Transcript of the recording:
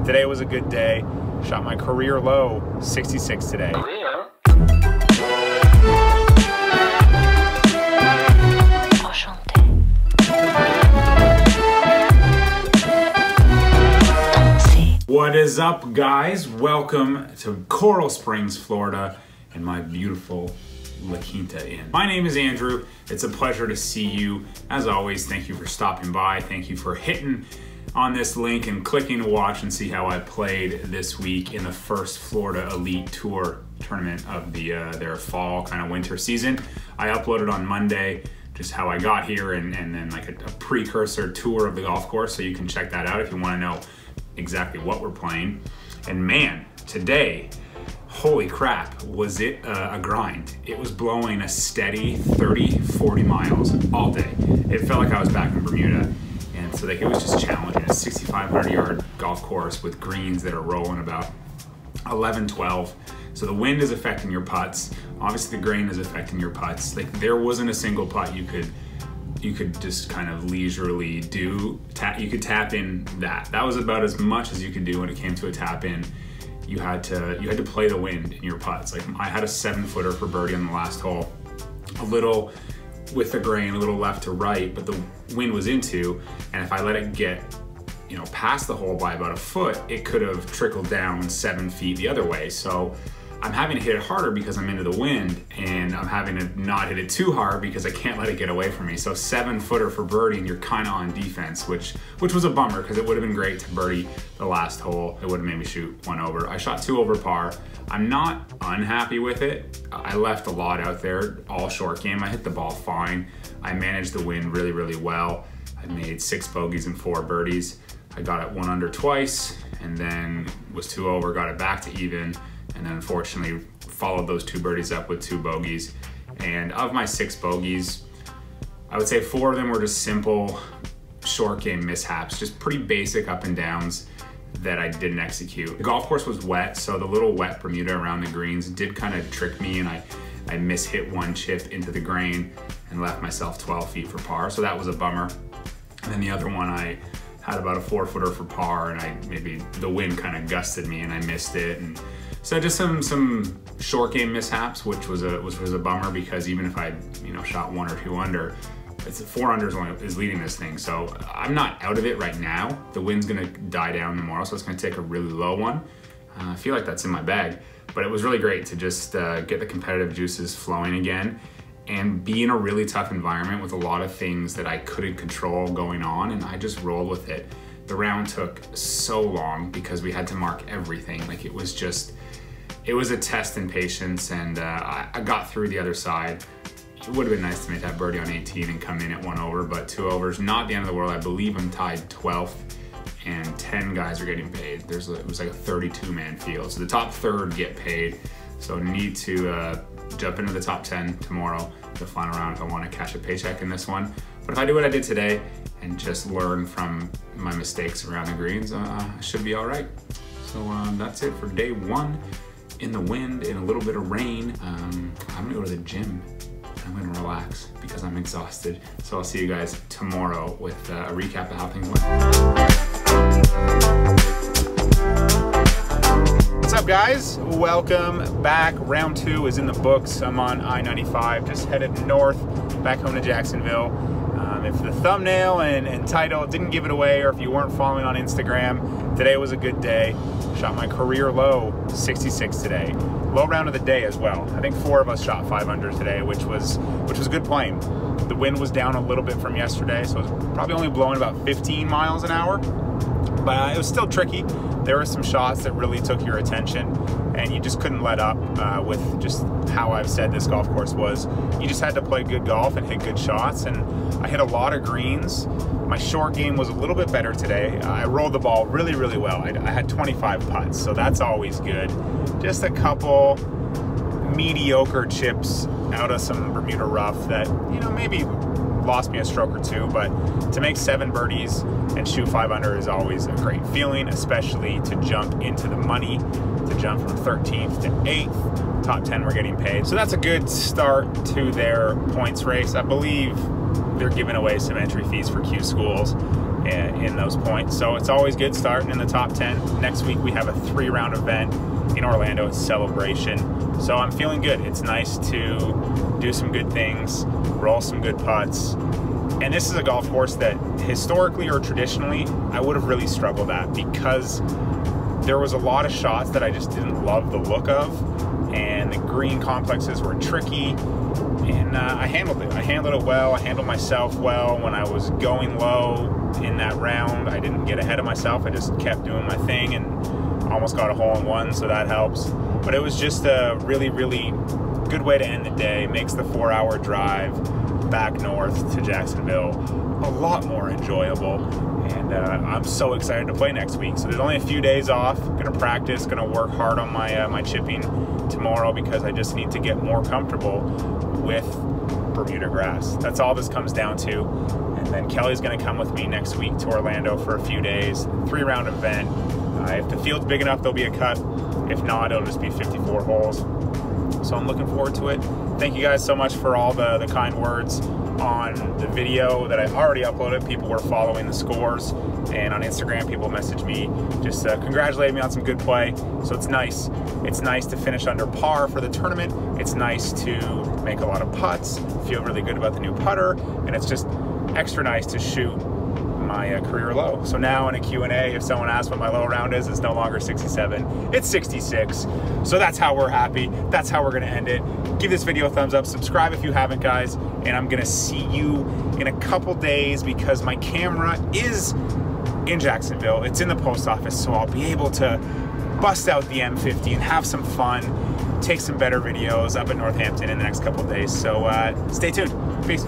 Today was a good day. Shot my career low, 66 today. What is up, guys? Welcome to Coral Springs, Florida, and my beautiful La Quinta Inn. My name is Andrew. It's a pleasure to see you. As always, thank you for stopping by. Thank you for hitting on this link and clicking to watch and see how I played this week in the first Florida Elite Tour tournament of their fall kind of winter season. I uploaded on Monday just how I got here and then like a precursor tour of the golf course, so you can check that out if you want to know exactly what we're playing. And man, today, holy crap, was it a grind. It was blowing a steady 30-40 miles all day. It felt like I was back in Bermuda. And so like, it was just challenging. A 6,500 yard golf course with greens that are rolling about 11, 12. So the wind is affecting your putts. Obviously the grain is affecting your putts. Like, there wasn't a single putt you could just kind of leisurely do. You could tap in that. That was about as much as you could do when it came to a tap in. You had to play the wind in your putts. Like, I had a 7-footer for birdie on the last hole. A little with the grain, a little left to right, but the wind was into, and if I let it get, you know, past the hole by about a foot, it could have trickled down 7 feet the other way. So I'm having to hit it harder because I'm into the wind, and I'm having to not hit it too hard because I can't let it get away from me. So 7-footer for birdie, and you're kind of on defense, which was a bummer because it would have been great to birdie the last hole. It would have made me shoot 1 over. I shot 2 over par. I'm not unhappy with it. I left a lot out there, all short game. I hit the ball fine. I managed the wind really, really well. I made 6 bogeys and 4 birdies. I got it 1 under twice, and then was 2 over, got it back to even, and then unfortunately followed those 2 birdies up with 2 bogeys. And of my 6 bogeys, I would say 4 of them were just simple short game mishaps, just pretty basic up and downs that I didn't execute. The golf course was wet, so the little wet Bermuda around the greens did kind of trick me, and I mishit 1 chip into the grain and left myself 12 feet for par, so that was a bummer. And then the other one, I had about a 4-footer for par, and maybe the wind kind of gusted me and I missed it. And so just some short game mishaps, which was a bummer, because even if I shot 1 or 2 under, it's 4 under is leading this thing. So I'm not out of it right now. The wind's gonna die down tomorrow, so it's gonna take a really low one. I feel like that's in my bag, but it was really great to just get the competitive juices flowing again and be in a really tough environment with a lot of things that I couldn't control going on, and I just rolled with it. The round took so long because we had to mark everything. Like, it was a test in patience, and I got through the other side. It would have been nice to make that birdie on 18 and come in at 1 over, but 2 overs, not the end of the world. I believe I'm tied 12th, and 10 guys are getting paid. It was like a 32-man field, so the top third get paid. So need to jump into the top 10 tomorrow, the final round, if I want to cash a paycheck in this one. But if I do what I did today and just learn from my mistakes around the greens, I should be all right. So that's it for day 1 in the wind, in a little bit of rain. I'm gonna go to the gym. I'm gonna relax because I'm exhausted. So I'll see you guys tomorrow with a recap of how things went. What's up, guys? Welcome back. Round 2 is in the books. I'm on I-95, just headed north, back home to Jacksonville. If the thumbnail and title didn't give it away, or if you weren't following on Instagram, today was a good day. Shot my career low, 66 today. Low round of the day as well. I think 4 of us shot 5 under today, which was good playing. The wind was down a little bit from yesterday, so it was probably only blowing about 15 miles an hour, but it was still tricky. There were some shots that really took your attention, and you just couldn't let up with just how I've said this golf course was. You just had to play good golf and hit good shots, and I hit a lot of greens. My short game was a little bit better today. I rolled the ball really, really well. I had 25 putts, so that's always good. Just a couple mediocre chips out of some Bermuda rough that, maybe lost me a stroke or 2, but to make 7 birdies and shoot 5 under is always a great feeling, especially to jump into the money, to jump from 13th to 8th. Top 10 we're getting paid. So that's a good start to their points race. I believe they're giving away some entry fees for Q schools, in those points. So it's always good starting in the top 10. Next week we have a 3-round event in Orlando. It's Celebration. So I'm feeling good. It's nice to do some good things, roll some good putts. And this is a golf course that historically or traditionally I would have really struggled at, because there was a lot of shots that I just didn't love the look of, and the green complexes were tricky, and I handled it. I handled it well. I handled myself well. When I was going low in that round, I didn't get ahead of myself. I just kept doing my thing and almost got a hole-in-one, so that helps. But it was just a really, really good way to end the day. Makes the 4-hour drive back north to Jacksonville a lot more enjoyable, and I'm so excited to play next week. So there's only a few days off. Gonna practice, gonna work hard on my my chipping tomorrow, because I just need to get more comfortable with Bermuda grass. That's all this comes down to. And then Kelly's gonna come with me next week to Orlando for a few days, 3-round event. If the field's big enough, there'll be a cut. If not, it'll just be 54 holes. So I'm looking forward to it. Thank you guys so much for all the kind words on the video that I already uploaded. People were following the scores, and on Instagram people messaged me just congratulating me on some good play. So it's nice. It's nice to finish under par for the tournament. It's nice to make a lot of putts, feel really good about the new putter, and it's just extra nice to shoot my career low. So now in a Q&A, if someone asks what my low round is, it's no longer 67, it's 66. So that's how we're happy. That's how we're gonna end it. Give this video a thumbs up, subscribe if you haven't, guys, and I'm gonna see you in a couple days, because my camera is in Jacksonville. It's in the post office, so I'll be able to bust out the M50 and have some fun, take some better videos up at Northampton in the next couple days. So stay tuned. Peace.